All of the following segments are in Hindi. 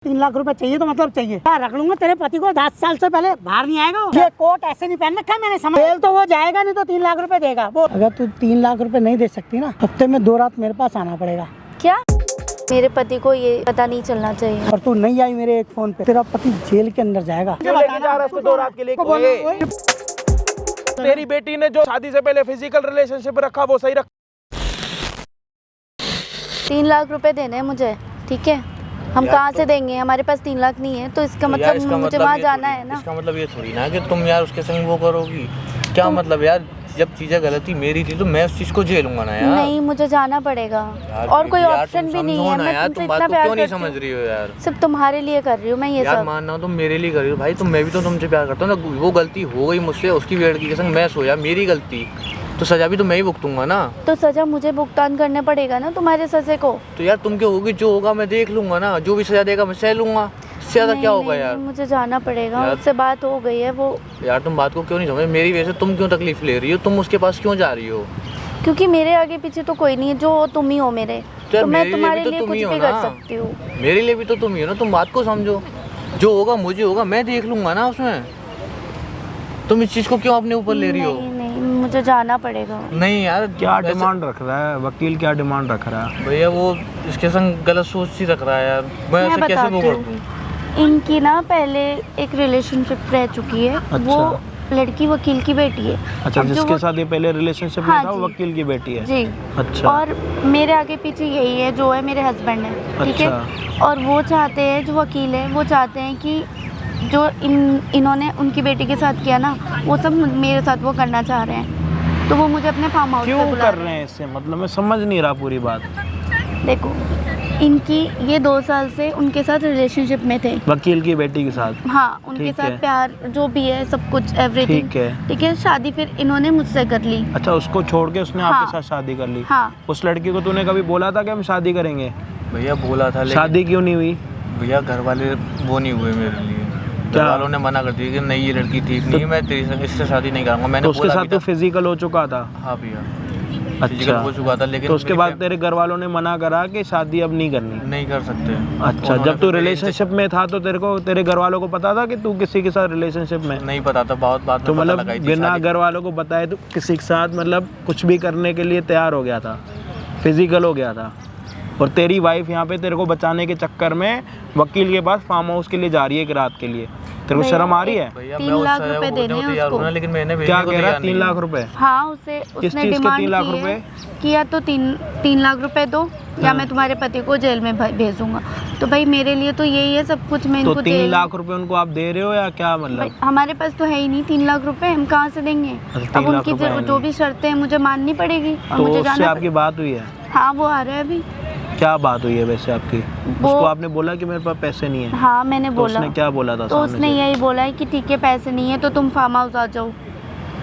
3 लाख रुपए चाहिए तो मतलब चाहिए। क्या रख लूंगा तेरे पति को, 10 साल से पहले बाहर नहीं आएगा वो। ये कोट ऐसे नहीं पहन रखा है मैंने, समझ जेल तो वो जाएगा नहीं तो 3 लाख रुपए देगा वो। अगर तू 3 लाख रुपए नहीं दे सकती ना, हफ्ते में 2 रात मेरे पास आना पड़ेगा। क्या? मेरे पति को ये पता नहीं चलना चाहिए। और तू नहीं आई मेरे एक फोन पे, तेरा पति जेल के अंदर जाएगा। लेके जा रहा है 2 रात के लिए। तेरी बेटी ने जो शादी से पहले फिजिकल रिलेशनशिप रखा वो सही रखा। 3 लाख रुपए देने हैं मुझे, ठीक है? हम कहाँ से देंगे? हमारे पास 3 लाख नहीं है, तो इसका मतलब मुझे वहाँ जाना है ना। इसका मतलब ये थोड़ी ना कि तुम यार उसके संग वो करोगी। क्या मतलब यार, जब चीजें गलती मेरी थी तो मैं उस चीज को झेलूंगा ना यार। नहीं, मुझे जाना पड़ेगा और कोई ऑप्शन भी नहीं है। मैं तुमसे इतना प्यार क्यों नहीं समझ रही हो यार? सिर्फ तुम्हारे लिए कर रही हूँ मैं ये सब। यार मान रहा हूँ तुम मेरे लिए कर रही हो भाई, मैं भी तो तुमसे प्यार करता हूँ ना। वो गलती हो गई मुझसे, उसकी लड़की के संग मैं सोया, मेरी गलती, तो सजा भी तो मैं ही भुगतूंगा ना। तो सजा मुझे भुगतान करना पड़ेगा ना तुम्हारे सजे को। तो यार तुम क्या होगी, जो होगा मैं देख लूंगा ना, जो भी सजा देगा मैं सह लूंगा। इससे ज्यादा क्या होगा यार? मुझे जाना पड़ेगा, उससे बात हो गई है वो। यार तुम बात को क्यों नहीं समझ? मेरी वजह से तुम क्यों तकलीफ ले रही हो? तुम उसके पास क्यों जा रही हो? क्योंकि मेरे आगे पीछे तो कोई नहीं है, जो तुम ही हो मेरे। तो मैं तुम्हारे लिए कुछ भी कर सकती हूँ। मेरे लिए भी तो तुम ही हो ना। तुम बात को समझो, जो होगा मुझे होगा, मैं देख लूंगा ना उसमें। तुम इस चीज को क्यों अपने ऊपर ले रही हो? नहीं, मुझे जाना पड़ेगा। नहीं यार, क्या डिमांड रख रहा है वकील? क्या डिमांड रख रहा है भैया? वो इसके संग गलत सोच सी रख रहा है यार। मैं ऐसे कैसे वो कर दूं? इनकी ना पहले एक रिलेशनशिप रह चुकी है। अच्छा। वो लड़की वकील की बेटी है। अच्छा, जिसके साथ ये पहले रिलेशनशिप में था वो वकील की बेटी है जी। अच्छा। और मेरे आगे पीछे यही है, जो है मेरे हस्बैंड है, ठीक है? और वो चाहते हैं, जो वकील है वो चाहते हैं कि जो इन्होंने उनकी बेटी के साथ किया ना, वो सब मेरे साथ वो करना चाह रहे हैं। तो वो मुझे अपने फार्म हाउस पे बुला कर रहे हैं इससे, मतलब मैं समझ नहीं रहा पूरी बात। देखो, इनकी ये 2 साल से उनके साथ रिलेशनशिप में थे, वकील की बेटी के साथ। हाँ, उनके साथ प्यार जो भी है सब कुछ एवरीथिंग, ठीक है। शादी फिर इन्होंने मुझसे कर ली। अच्छा, उसको छोड़ के उसने आपके साथ शादी कर ली? हाँ। उस लड़की को तूने कभी बोला था कि हम शादी करेंगे? भैया बोला था, लेकिन शादी क्यों नहीं हुई? भैया घर वाले वो नहीं हुए मेरे लिए। घर वालों ने मना कर दिया कि नहीं, ये लड़की ठीक नहीं है, मैं तेरी इससे शादी नहीं करूंगा। मैंने उसके साथ तो फिजिकल हो चुका था? हाँ भैया, अच्छा हो चुका था। लेकिन तो उसके बाद तेरे घर वालों ने मना करा कि शादी अब नहीं करनी? नहीं कर सकते। अच्छा, जब तू रिलेशनशिप में था तो तेरे घर वालों को पता था कि तू किसी के साथ रिलेशनशिप में? नहीं पता था, बहुत बात तो मतलब बिना घर वालों को बताए तो किसी के साथ मतलब कुछ भी करने के लिए तैयार हो गया था, फिजिकल हो गया था। और तेरी वाइफ यहाँ पे तेरे को बचाने के चक्कर में वकील के पास फार्म हाउस के लिए जा रही है एक रात के लिए। तेरे को शर्म आ रही है? 3 लाख रुपए देने हैं उसको। लेकिन मैंने क्या कह रहा है? 3 लाख रुपए? हाँ, उसने डिमांड 3 लाख रुपए किया तो 3 लाख रुपए दो, या मैं तुम्हारे पति को जेल में भेजूंगा। तो भाई मेरे लिए तो यही है सब कुछ। मैं इनको 3 लाख रुपए उनको आप दे रहे हो या क्या? मतलब हमारे पास तो है ही नहीं 3 लाख रुपए, हम कहाँ से देंगे? अब उनकी जो भी शर्तें हैं मुझे माननी पड़ेगी और मुझे जाना। आपकी बात हुई है? हाँ, वो आ रहा है अभी। क्या बात हुई है वैसे आपकी? उसको आपने बोला कि मेरे पास पैसे नहीं है? हाँ, मैंने बोला। उसने क्या बोला था? तो उसने यही बोला है कि ठीक है, पैसे नहीं है तो तुम फार्म हाउस आ जाओ।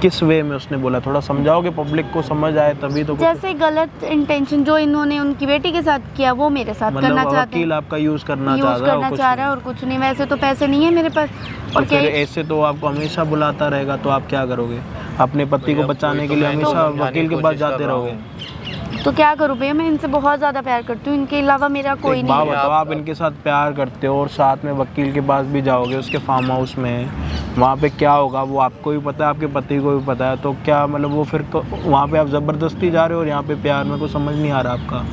किस वे में उसने बोला? थोड़ा समझाओगे, पब्लिक को समझ आए तभी तो। जैसे गलत इंटेंशन जो इन्होंने उनकी बेटी के साथ किया वो मेरे साथ मतलब करना चाहते हैं। वकील आपका यूज करना चाह रहा है और कुछ नहीं। वैसे तो पैसे नहीं है मेरे पास। और फिर ऐसे तो आपको हमेशा बुलाता रहेगा, तो आप क्या करोगे? अपने पति को बचाने के लिए हमेशा वकील के पास जाते रहोगे? तो क्या करूँ भैया, मैं इनसे बहुत ज़्यादा प्यार करती हूँ, इनके अलावा मेरा कोई नहीं है। बताओ, आप इनके साथ प्यार करते हो और साथ में वकील के पास भी जाओगे, उसके फार्म हाउस में, वहाँ पे क्या होगा वो आपको भी पता है, आपके पति को भी पता है। तो क्या मतलब वो फिर वहाँ पे आप ज़बरदस्ती जा रहे हो और यहाँ पे प्यार में कुछ समझ नहीं आ रहा आपका?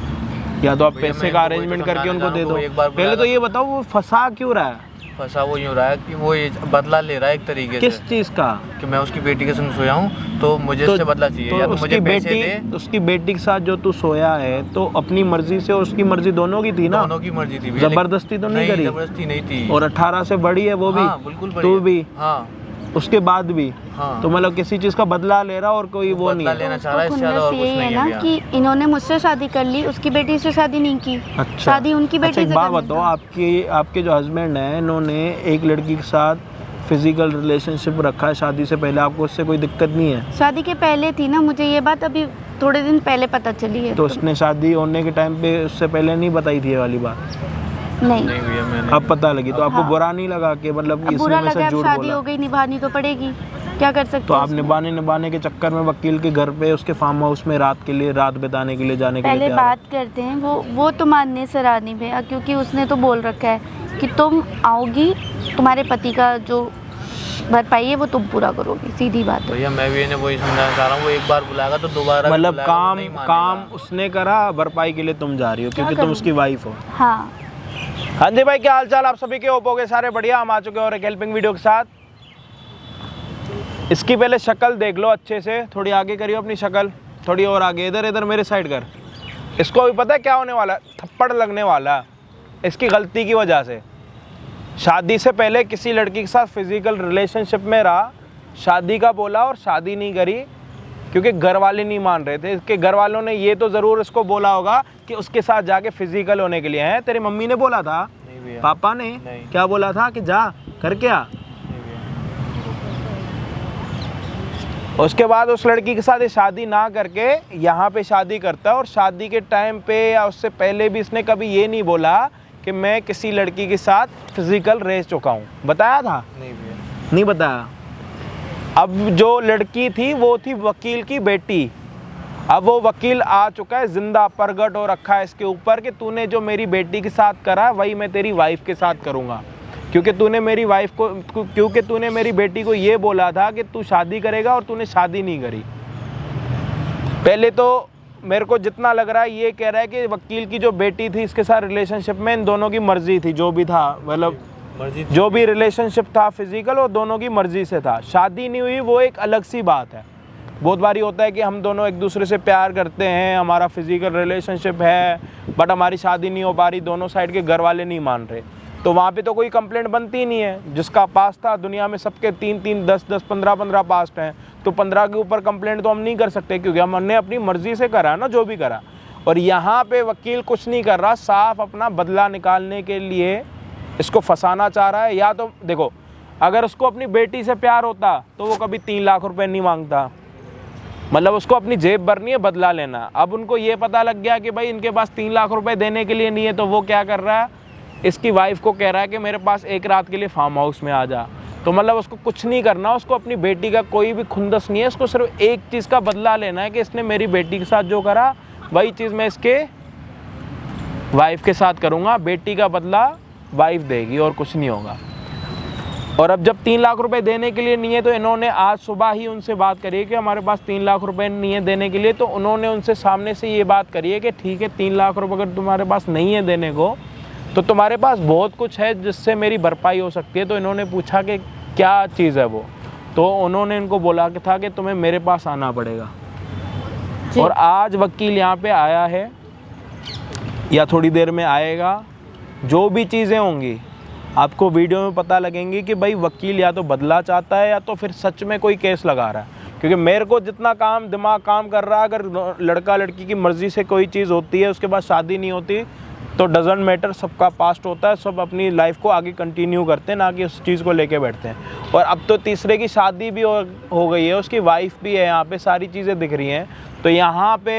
या तो आप पैसे का अरेंजमेंट करके उनको दे दो। पहले तो ये बताओ, वो फंसा क्यों रहा है? फंसा वो यूँ रहा है कि वो ये बदला ले रहा है एक तरीके से। किस चीज़ का? कि मैं उसकी बेटी के संग सोया हूँ तो मुझे उससे बदला चाहिए। या तो मुझे पैसे दे। उसकी बेटी के साथ जो तू सोया है तो अपनी मर्जी से और उसकी मर्जी दोनों की थी ना? दोनों की मर्जी थी। जबरदस्ती तो नहीं करी? जबरदस्ती नहीं थी। और 18 से बड़ी है वो भी? बिल्कुल, तू भी? हाँ, उसके बाद भी? हाँ। तो मतलब किसी चीज का बदला ले रहा और कोई वो नहीं लेना चाह रहा है। इससे ज्यादा और कुछ नहीं है ना कि इन्होंने मुझसे शादी कर ली, उसकी बेटी से शादी नहीं की। अच्छा, शादी उनकी बेटी से। एक बात बताओ, आपके जो हस्बैंड हैं इन्होंने एक लड़की के साथ फिजिकल रिलेशनशिप रखा है शादी से पहले, आपको उससे कोई दिक्कत नहीं है? शादी के पहले थी ना, मुझे ये बात अभी थोड़े दिन पहले पता चली है। तो उसने शादी होने के टाइम पे उससे पहले नहीं बताई थी ये वाली बात? नहीं भैया, मैंने अब पता लगी तो आपको बुरा नहीं लगा कि मतलब बुरा लगा? शादी हो गई, निभानी तो पड़ेगी। क्या कर सकते तो हैं आप उसमें? निभाने के चक्कर में वकील के घर पे उसके फार्म हाउस में रात बिताने के लिए जाने के लिए पहले तैयार हो? बात करते हैं, वो तो मानने से राजी भैया, क्योंकि उसने तो बोल रखा है कि तुम आओगी, तुम्हारे पति का जो भरपाई है वो तुम पूरा करोगी, सीधी बात है। भैया मैं भी इन्हें वही समझाना चाह रहा हूँ, वो एक बार बुलाएगा तो दोबारा भी मतलब बुलाएगा, वो काम नहीं मानेगा। काम उसने करा, भरपाई के लिए तुम जा रही हो क्योंकि तुम करूं? उसकी वाइफ हो। हाँ हाँ जी भाई, क्या हाल चाल आप सभी के? होप हो गए सारे बढ़िया। हम आ चुके हैं और एक हेल्पिंग वीडियो के साथ। इसकी पहले शक्ल देख लो अच्छे से, थोड़ी आगे करियो अपनी शक्ल, थोड़ी और आगे, इधर इधर मेरे साइड कर। इसको अभी पता है क्या होने वाला है? थप्पड़ लगने वाला है इसकी गलती की वजह से। शादी से पहले किसी लड़की के साथ फिजिकल रिलेशनशिप में रहा, शादी का बोला और शादी नहीं करी क्योंकि घर वाले नहीं मान रहे थे। इसके घर वालों ने ये तो ज़रूर इसको बोला होगा कि उसके साथ जाके फिजिकल होने के लिए हैं। तेरी मम्मी ने बोला था, नहीं भैया, पापा ने नहीं। क्या बोला था कि जा करके आ? नहीं भैया। उसके बाद उस लड़की के साथ ये शादी ना करके यहाँ पे शादी करता है, और शादी के टाइम पे या उससे पहले भी इसने कभी ये नहीं बोला कि मैं किसी लड़की के साथ फिजिकल रह चुका हूँ। बताया था? नहीं भैया। नहीं बताया। अब जो लड़की थी वो थी वकील की बेटी। अब वो वकील आ चुका है, जिंदा प्रगट हो रखा है इसके ऊपर कि तूने जो मेरी बेटी के साथ करा वही मैं तेरी वाइफ के साथ करूँगा, क्योंकि तूने मेरी बेटी को ये बोला था कि तू शादी करेगा और तूने शादी नहीं करी। पहले तो मेरे को जितना लग रहा है ये कह रहा है कि वकील की जो बेटी थी इसके साथ रिलेशनशिप में इन दोनों की मर्जी थी, जो भी था, मतलब मर्जी जो भी रिलेशनशिप था फिजिकल, वो दोनों की मर्जी से था। शादी नहीं हुई वो एक अलग सी बात है। बहुत बारी होता है कि हम दोनों एक दूसरे से प्यार करते हैं, हमारा फिजिकल रिलेशनशिप है, बट हमारी शादी नहीं हो पा रही, दोनों साइड के घर वाले नहीं मान रहे, तो वहाँ पे तो कोई कंप्लेंट बनती ही नहीं है। जिसका पास था, दुनिया में सबके 3-3, 10-10, 15-15 पास्ट हैं, तो 15 के ऊपर कंप्लेंट तो हम नहीं कर सकते क्योंकि हमने अपनी मर्जी से करा ना जो भी करा। और यहाँ पे वकील कुछ नहीं कर रहा, साफ अपना बदला निकालने के लिए इसको फंसाना चाह रहा है। या तो देखो, अगर उसको अपनी बेटी से प्यार होता तो वो कभी 3 लाख रुपए नहीं मांगता, मतलब उसको अपनी जेब भरनी है, बदला लेना। अब उनको ये पता लग गया कि भाई इनके पास 3 लाख रुपए देने के लिए नहीं है, तो वो क्या कर रहा है, इसकी वाइफ को कह रहा है कि मेरे पास एक रात के लिए फार्म हाउस में आ जा। तो मतलब उसको कुछ नहीं करना, उसको अपनी बेटी का कोई भी खुंदस नहीं है, उसको सिर्फ एक चीज़ का बदला लेना है कि इसने मेरी बेटी के साथ जो करा वही चीज़ मैं इसके वाइफ के साथ करूँगा। बेटी का बदला वाइफ देगी और कुछ नहीं होगा। और अब जब 3 लाख रुपए देने के लिए नहीं है, तो इन्होंने आज सुबह ही उनसे बात करी है कि हमारे पास 3 लाख रुपए नहीं है देने के लिए। तो उन्होंने उनसे सामने से ये बात करी है कि ठीक है, 3 लाख रुपए अगर तुम्हारे पास नहीं है देने को, तो तुम्हारे पास बहुत कुछ है जिससे मेरी भरपाई हो सकती है। तो इन्होंने पूछा कि क्या चीज़ है वो, तो उन्होंने इनको बोला कि था कि तुम्हें मेरे पास आना पड़ेगा। और आज वकील यहाँ पे आया है या थोड़ी देर में आएगा। जो भी चीज़ें होंगी आपको वीडियो में पता लगेंगी कि भाई वकील या तो बदला चाहता है या तो फिर सच में कोई केस लगा रहा है। क्योंकि मेरे को जितना दिमाग काम कर रहा है, अगर लड़का लड़की की मर्ज़ी से कोई चीज़ होती है, उसके बाद शादी नहीं होती, तो डजेंट मैटर, सबका पास्ट होता है, सब अपनी लाइफ को आगे कंटिन्यू करते हैं, ना कि उस चीज़ को लेके बैठते हैं। और अब तो तीसरे की शादी भी हो गई है, उसकी वाइफ भी है, यहाँ पे सारी चीज़ें दिख रही हैं। तो यहाँ पे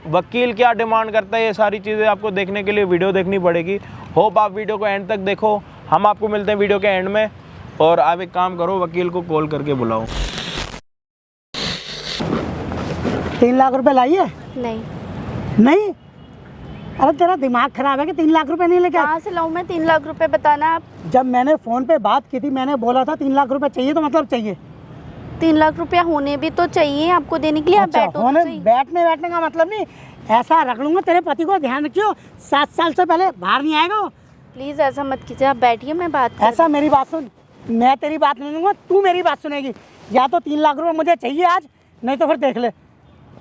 वकील क्या डिमांड करता है, ये सारी चीज़ें आपको देखने के लिए वीडियो देखनी पड़ेगी। होप आप वीडियो को एंड तक देखो। हम आपको मिलते हैं वीडियो के एंड में। और आप एक काम करो, वकील को कॉल करके बुलाओ। 3 लाख रुपए लाइए? नहीं। नहीं? अरे तेरा दिमाग खराब है कि 3 लाख रुपए नहीं लेके आए? कहाँ से लाऊं मैं 3 लाख रुपए, बताना आप। जब मैंने फ़ोन पे बात की थी, मैंने बोला था 3 लाख रुपए चाहिए, तो मतलब चाहिए। 3 लाख रुपया होने भी तो चाहिए आपको देने के लिए। आप बैठो तो होने सही। बैठने का मतलब नहीं, ऐसा रख लूंगा। तेरे पति को ध्यान रखियो, 7 साल से पहले बाहर नहीं आएगा वो। प्लीज़ ऐसा मत कीजिए, आप बैठिए, मैं बात कर ऐसा मेरी बात सुन, मैं तेरी बात नहीं लूँगा, तू मेरी बात सुनेगी। या तो 3 लाख रुपए मुझे चाहिए आज, नहीं तो फिर देख ले।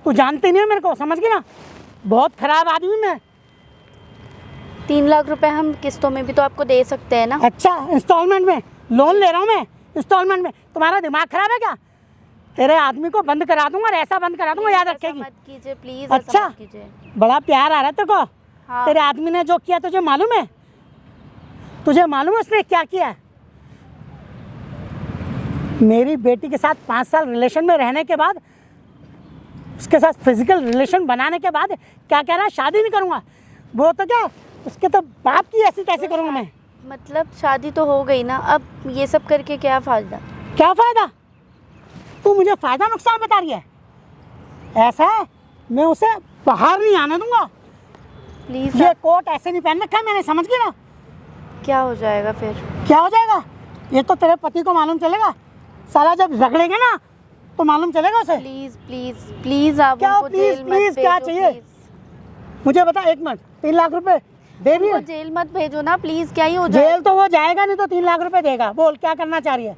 तू जानती नहीं है मेरे को, समझ गई ना? बहुत ख़राब आदमी मैं। 3 लाख रुपए हम किस्तों में भी तो आपको दे सकते हैं ना। अच्छा, इंस्टॉलमेंट में लोन ले रहा हूँ मैं, इंस्टॉलमेंट में। तुम्हारा दिमाग खराब है क्या? तेरे आदमी को बंद करा दूंगा और ऐसा बंद करा दूंगा, याद रखेगी। मत कीजिए प्लीज। अच्छा, ऐसा मत कीजिए। बड़ा प्यार आ रहा है तेरे को। हाँ। तेरे आदमी ने जो किया तुझे मालूम है? तुझे मालूम है उसने क्या किया है? मेरी बेटी के साथ 5 साल रिलेशन में रहने के बाद, उसके साथ फिजिकल रिलेशन बनाने के बाद क्या कह रहा है, शादी नहीं करूंगा। वो तो क्या, उसके तो बाप की ऐसी तैसी करूंगा मैं। मतलब शादी तो हो गई ना, अब ये सब करके क्या फ़ायदा? क्या फ़ायदा? तू मुझे फायदा नुकसान बता रही है? ऐसा है, मैं उसे बाहर नहीं आने दूंगा। प्लीज़ ये कोट ऐसे नहीं पहन रखा है मैंने, समझ गई ना? क्या हो जाएगा फिर? क्या हो जाएगा? ये तो तेरे पति को मालूम चलेगा। साला जब झगड़ेंगे ना तो मालूम चलेगा उसे। प्लीज़ प्लीज़ प्लीज़ आप क्या उनको प्लीज जेल मत प्लीज क्या भेजो, चाहिए? प्लीज़। मुझे बता, 1 मिनट, 3 लाख रुपए दे रही उनको है? जेल मत भेजो ना प्लीज़, क्या ही हो जाएगा? जेल तो वो जाएगा नहीं तो 3 लाख रुपए देगा। बोल क्या करना चाह रही है?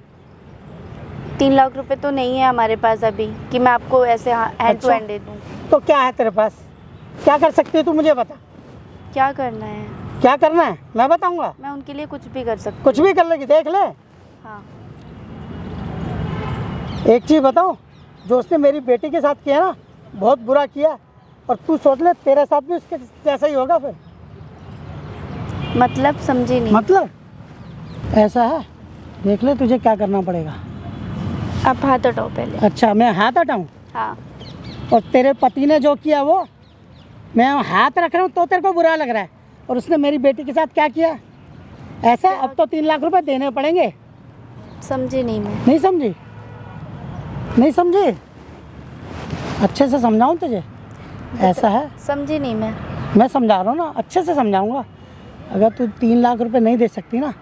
3 लाख रुपए तो नहीं है हमारे पास अभी कि मैं आपको ऐसे हैंड टू अच्छा। हैंड दे दूँ। तो क्या है तेरे पास? क्या कर सकती है तू, मुझे बता। क्या करना है? क्या करना है मैं बताऊंगा। मैं उनके लिए कुछ भी कर सकती कुछ भी कर लेगी, देख ले। हूँ। हाँ। एक चीज़ बताऊं, जो उसने मेरी बेटी के साथ किया ना, बहुत बुरा किया। और तू सोच ले तेरे साथ भी उसके जैसा ही होगा फिर। मतलब समझी नहीं। मतलब ऐसा है, देख ले तुझे क्या करना पड़ेगा। आप हाथ हटाओ पहले। अच्छा, मैं हाथ हटाऊं? हाँ। और तेरे पति ने जो किया वो मैं हाथ रख रहा हूँ तो तेरे को बुरा लग रहा है, और उसने मेरी बेटी के साथ क्या किया? ऐसा अब तो 3 लाख रुपए देने पड़ेंगे। समझी नहीं मैं। नहीं समझी? नहीं समझी? अच्छे से समझाऊं तुझे? ऐसा है, समझी नहीं मैं समझा रहा हूँ ना, अच्छे से समझाऊंगा। अगर तू 3 लाख रुपए नहीं दे सकती ना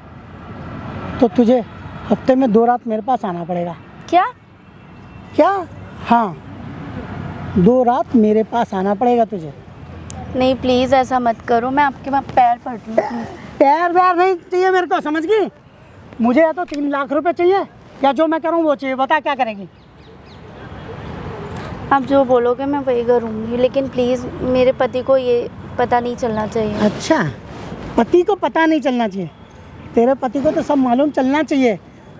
तो तुझे हफ्ते में 2 रात मेरे पास आना पड़ेगा। क्या? क्या? हाँ, 2 रात मेरे पास आना पड़ेगा तुझे। नहीं प्लीज़ ऐसा मत करो, मैं आपके पैर पड़ रही हूँ। पैर वैर नहीं चाहिए मेरे को, समझ गई? मुझे या तो 3 लाख रुपए चाहिए या जो मैं करूँ वो चाहिए। बता क्या करेगी? आप जो बोलोगे मैं वही करूँगी, लेकिन प्लीज़ मेरे पति को ये पता नहीं चलना चाहिए। अच्छा, पति को पता नहीं चलना चाहिए? तेरे पति को तो सब मालूम चलना चाहिए।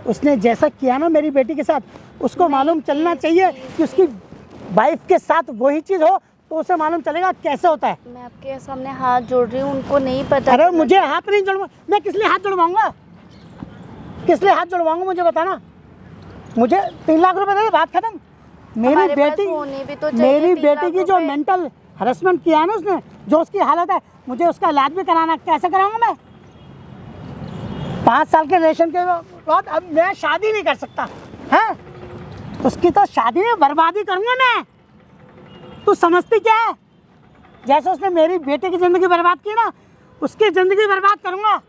उसने जैसा किया ना मेरी बेटी के साथ, उसको मालूम चलना चाहिए कि उसकी वाइफ के साथ वही चीज़ हो तो उसे मालूम चलेगा कैसे होता है। मैं आपके सामने हाथ जोड़ रही हूँ, उनको नहीं पता। अरे मुझे हाथ नहीं जुड़वा, मैं किस लिए हाथ जुड़वाऊंगा? किस लिए हाथ जुड़वाऊंगा मुझे बताना। मुझे 3 लाख रुपए दे, बात खत्म। मेरी हमारे पास बेटी, होने भी तो चाहिए मेरी 3 बेटी लाख की जो रुपए। मेंटल हरेसमेंट किया है ना उसने, जो उसकी हालत है, मुझे उसका इलाज भी कराना। कैसे कराऊंगा मैं? 5 साल के रिलेशन के बाद अब मैं शादी नहीं कर सकता है? उसकी तो शादी में बर्बादी करूंगा मैं। तू समझती क्या है? जैसे उसने मेरी बेटी की जिंदगी बर्बाद की ना, उसकी जिंदगी बर्बाद करूंगा।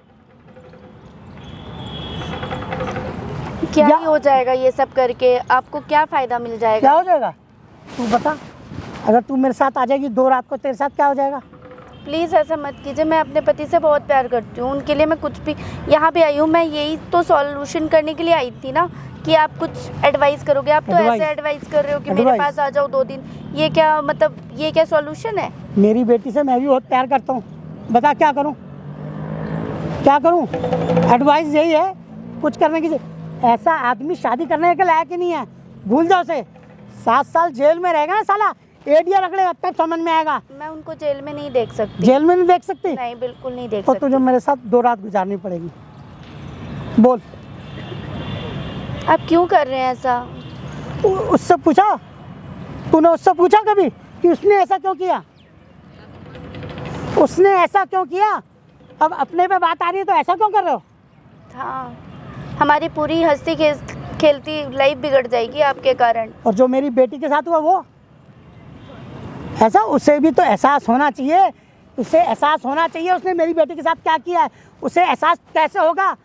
क्या या- ही हो जाएगा ये सब करके? आपको क्या फ़ायदा मिल क्या जाएगा? हो जाएगा तू बता? अगर तू मेरे साथ आ जाएगी 2 रात को, तेरे साथ क्या हो जाएगा? प्लीज़ ऐसा मत कीजिए, मैं अपने पति से बहुत प्यार करती हूँ, उनके लिए मैं कुछ भी यहाँ पे आई हूँ। मैं यही तो सॉल्यूशन करने के लिए आई थी ना, कि आप कुछ एडवाइस करोगे। आप तो Advice? ऐसे एडवाइस कर रहे हो कि मेरे Advice? पास आ जाओ 2 दिन। ये क्या मतलब, ये क्या सॉल्यूशन है? मेरी बेटी से मैं भी बहुत प्यार करता हूँ। बता क्या करूँ? क्या करूँ? एडवाइस यही है, कुछ करने की। ऐसा आदमी शादी करने के लायक ही नहीं है, भूल जाओ उसे। 7 साल जेल में रहेगा ना साला, एडिया रगड़ेगा तब समझ में आएगा। मैं उनको जेल में नहीं देख सकती। जेल में नहीं देख सकती? नहीं, बिल्कुल नहीं देख तो सकती। तुझे मेरे साथ 2 रात गुजारनी पड़ेगी। बोल। आप क्यों कर रहे हैं ऐसा? उससे पूछा? तूने उससे पूछा कभी कि उसने ऐसा क्यों किया? उसने ऐसा क्यों किया? अब अपने पे बात आ रही है तो ऐसा क्यों कर रहे हो? हाँ, हमारी पूरी हंसती खेलती लाइफ बिगड़ जाएगी आपके कारण। और जो मेरी बेटी के साथ हुआ वो ऐसा, उसे भी तो एहसास होना चाहिए। उसे एहसास होना चाहिए उसने मेरी बेटी के साथ क्या किया है। उसे एहसास कैसे होगा?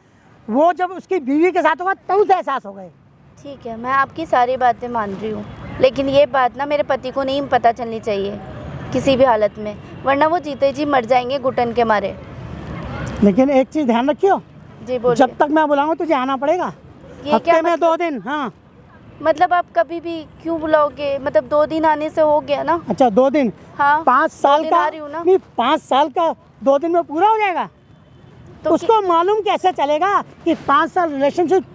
वो जब उसकी बीवी के साथ होगा तब उसे एहसास होगा। ठीक है, मैं आपकी सारी बातें मान रही हूँ, लेकिन ये बात ना मेरे पति को नहीं पता चलनी चाहिए किसी भी हालत में, वरना वो जीते जी मर जाएंगे घुटन के मारे। लेकिन एक चीज़ ध्यान रखियो, जी बोलिए। जब तक मैं बुलाऊंगा तुझे आना पड़ेगा। ये हफ्ते क्या में मतलब? 2 दिन। हाँ। मतलब आप कभी भी क्यों बुलाओगे? मतलब 2 दिन आने से हो गया ना। अच्छा 2 दिन? हाँ, 5 साल 2 दिन का आ रही हूँ ना। नहीं, 5 साल का 2 दिन में पूरा हो जाएगा? तो उसको मालूम कैसे चलेगा कि 5 साल रिलेशनशिप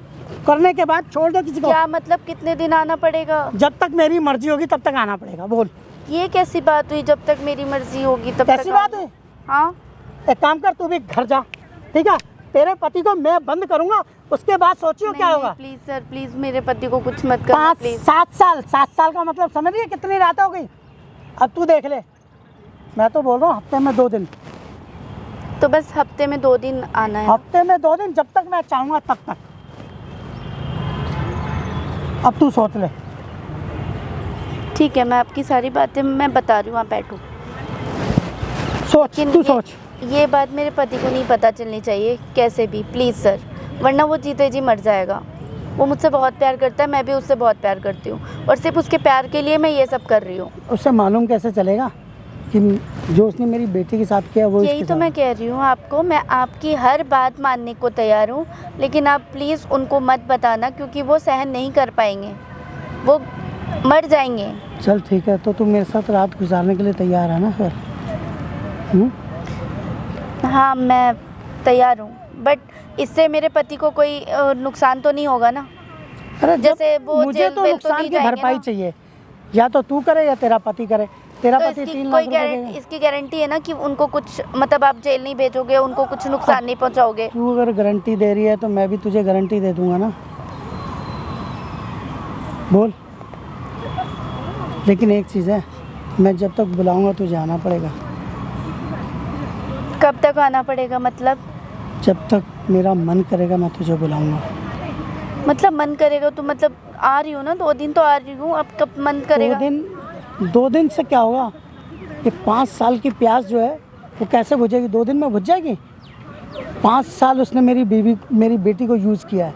करने के बाद छोड़ दो किसी को? क्या मतलब कितने दिन आना पड़ेगा? जब तक मेरी मर्जी होगी तब तक आना पड़ेगा। बोल। ये कैसी बात हुई? जब तक मेरी मर्जी होगी तब कैसी तक बात हुई? हाँ, एक काम कर, तू भी घर जा, ठीक है? तेरे पति को मैं बंद करूंगा, उसके बाद सोचियो क्या होगा। प्लीज सर, प्लीज मेरे पति को कुछ मत करना 5 प्लीज। 7 साल, 7 साल का मतलब समझ रही है कितनी रात हो गई? अब तू देख ले, मैं तो बोल रहा हूँ हफ्ते में 2 दिन। तो बस हफ्ते में 2 दिन आना है। हफ्ते में 2 दिन, जब तक मैं चाहूँगा तब तक। अब तू सोच ले। ठीक है, मैं आपकी सारी बातें मैं बता रही हूँ, आप बैठो। सोच, लेकिन तू सोच। ये बात मेरे पति को नहीं पता चलनी चाहिए कैसे भी, प्लीज़ सर, वरना वो जीते जी मर जाएगा। वो मुझसे बहुत प्यार करता है, मैं भी उससे बहुत प्यार करती हूँ, और सिर्फ उसके प्यार के लिए मैं ये सब कर रही हूँ। उससे मालूम कैसे चलेगा कि जो उसने मेरी बेटी के साथ किया वो यही इसके तो मैं साथ? कह रही हूँ आपको, मैं आपकी हर बात मानने को तैयार हूँ, लेकिन आप प्लीज़ उनको मत बताना, क्योंकि वो सहन नहीं कर पाएंगे, वो मर जाएंगे। चल ठीक है, तो तू मेरे साथ रात गुजारने के लिए तैयार है ना फिर? हाँ, मैं तैयार हूँ, बट इससे मेरे पति को कोई नुकसान तो नहीं होगा ना? अरे जैसे वो मुझे जेल तो वेल नुकसान नहीं की जाएंगे भरपाई ना? चाहिए, या तो तू करे या तेरा पति करे। तेरा तो पति इसकी 3 कोई लाख रुपए देगा। इसकी गारंटी है ना कि उनको कुछ, मतलब आप जेल नहीं भेजोगे, उनको कुछ नुकसान नहीं पहुंचाओगे? तू अगर गारंटी दे रही है तो मैं भी तुझे गारंटी दे दूंगा ना। बोल। लेकिन एक चीज़ है, मैं जब तक बुलाऊंगा तुझे आना पड़ेगा। कब तक आना पड़ेगा मतलब? जब तक मेरा मन करेगा मैं तुझे बुलाऊंगा। मतलब मन करेगा तो मतलब आ रही हूँ ना, 2 दिन तो आ रही हूँ, अब कब मन करेगा? 2 दिन से क्या होगा? ये 5 साल की प्यास जो है वो कैसे बुझेगी? 2 दिन में बुझ जाएगी? 5 साल उसने मेरी बेटी को यूज़ किया है,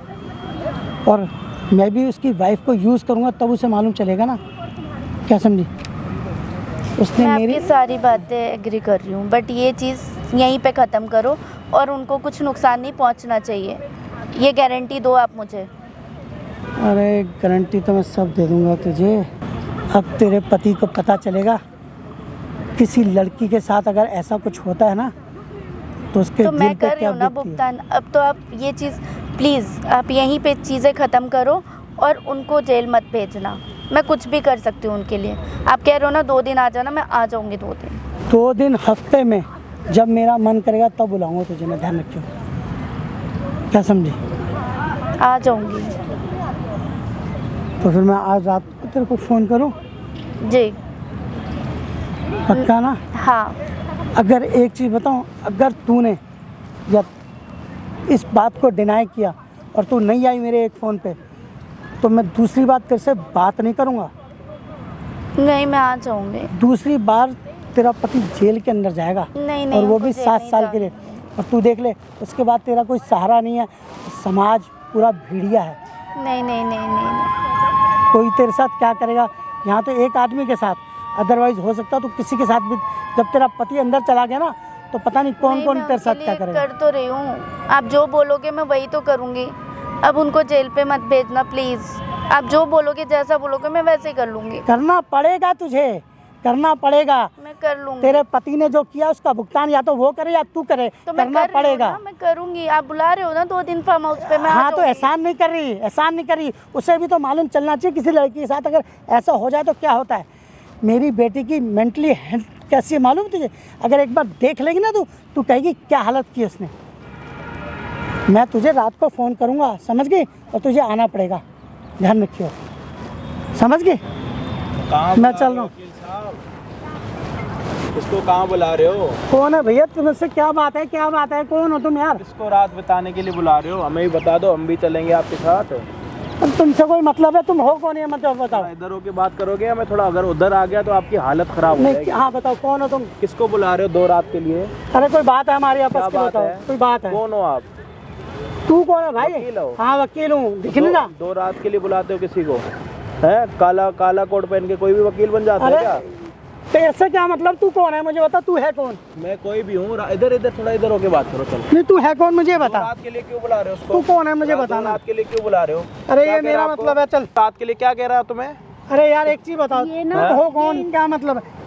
और मैं भी उसकी वाइफ को यूज़ करूँगा तब उसे मालूम चलेगा ना। क्या समझी? उसने मैं मेरी आपकी सारी बातें एग्री कर रही हूँ, बट ये चीज़ यहीं पे ख़त्म करो, और उनको कुछ नुकसान नहीं पहुँचना चाहिए, ये गारंटी दो आप मुझे। अरे गारंटी तो मैं सब दे दूंगा तुझे। अब तेरे पति को पता चलेगा किसी लड़की के साथ अगर ऐसा कुछ होता है ना तो उसके तो दिल मैं पे कर रही क्या हूँ ना बीतती है। भुगतान, अब तो आप ये चीज़ प्लीज़ आप यहीं पे चीज़ें ख़त्म करो, और उनको जेल मत भेजना। मैं कुछ भी कर सकती हूँ उनके लिए। आप कह रहे हो ना 2 दिन आ जाना, मैं आ जाऊँगी 2 दिन। 2 दिन हफ्ते में, जब मेरा मन करेगा तब बुलाऊंगा तुझे मैं, ध्यान रखियो। क्या समझी? आ जाऊँगी। तो फिर मैं आज रात को तेरे को फ़ोन करूँ? जी पक्का ना? हाँ। अगर एक चीज़ बताऊँ, अगर तूने या इस बात को डिनाई किया और तू नहीं आई मेरे एक फ़ोन पे, तो मैं दूसरी बार तेरे से बात नहीं करूँगा। नहीं, मैं आ जाऊँगी। दूसरी बार तेरा पति जेल के अंदर जाएगा, नहीं और वो उनको भी जेल 7 नहीं साल के लिए। और तू देख ले, उसके बाद तेरा कोई सहारा नहीं है, समाज पूरा भेड़िया है। नहीं नहीं नहीं नहीं नहीं। कोई तेरे साथ क्या करेगा? यहाँ तो एक आदमी के साथ, अदरवाइज हो सकता तो किसी के साथ भी। जब तेरा पति अंदर चला गया ना तो पता नहीं कौन कौन मैं तेरे साथ उनके क्या लिए करेगा। कर तो रही हूँ, आप जो बोलोगे मैं वही तो करूँगी। अब उनको जेल पे मत भेजना प्लीज़, आप जो बोलोगे, जैसा बोलोगे मैं वैसे ही कर लूँगी। करना पड़ेगा तुझे, करना पड़ेगा। मैं कर लूँगी। तेरे पति ने जो किया उसका भुगतान या तो वो करे या तू करे, तो मैं करना कर रही हूँ पड़ेगा। ना, मैं करूँगी। आप बुला रहे हो ना 2 दिन फार्म हाउस पे, मैं आ हाँ तो जाऊँगी। एहसान नहीं कर रही, एहसान नहीं कर रही। उसे भी तो मालूम चलना चाहिए किसी लड़की के साथ अगर ऐसा हो जाए तो क्या होता है। मेरी बेटी की मेंटली हेल्थ कैसी है मालूम तुझे? अगर एक बार देख लेगी ना तू कहेगी क्या हालत की उसने। मैं तुझे रात को फ़ोन करूँगा, समझ गई? और तुझे आना पड़ेगा, ध्यान रखियो, समझ गई? मैं चल रहा हूँ। इसको कहाँ बुला रहे हो? कौन है भैया? तुमसे क्या बात है? क्या बात है? कौन हो तुम यार? इसको रात बिताने के लिए बुला रहे हो? हमें भी बता दो, हम भी चलेंगे आपके साथ। अब तुमसे कोई मतलब है? तुम हो कौन है मतलब बताओ। इधर होके बात करोगे या मैं थोड़ा अगर उधर आ गया तो आपकी हालत खराब हो नहीं, जाएगी। हाँ बताओ कौन हो तुम? किसको बुला रहे हो 2 रात के लिए? अरे कोई बात है हमारी आपस क्या की? बात बताओ है? कोई बात है? कौन हो आप? तू कौन है भाई? वकील हो? हाँ वकील हूँ, दिख नहीं रहा? 2 रात के लिए बुलाते हो किसी को? है काला काला कोट पहन के कोई भी वकील बन जाता है अरे क्या? तेरे से क्या मतलब? तू कौन है मुझे बता, तू है कौन? मैं कोई भी हूँ। इधर इधर थोड़ा इधर होके बात करो। चलो। नहीं तू है कौन मुझे 2 बता। रात के लिए क्यों बुला रहे हो उसको? तू कौन है मुझे 2 बताना। रात के लिए क्यों बुला रहे हो? अरे क्या ये कह रहा मेरा आपको? मतलब है, चल। रात के लिए क्या कह रहा है तुम्हें? अरे यार एक चीज बताओ, ये तू ना- हो कौन? क्या मतलब है?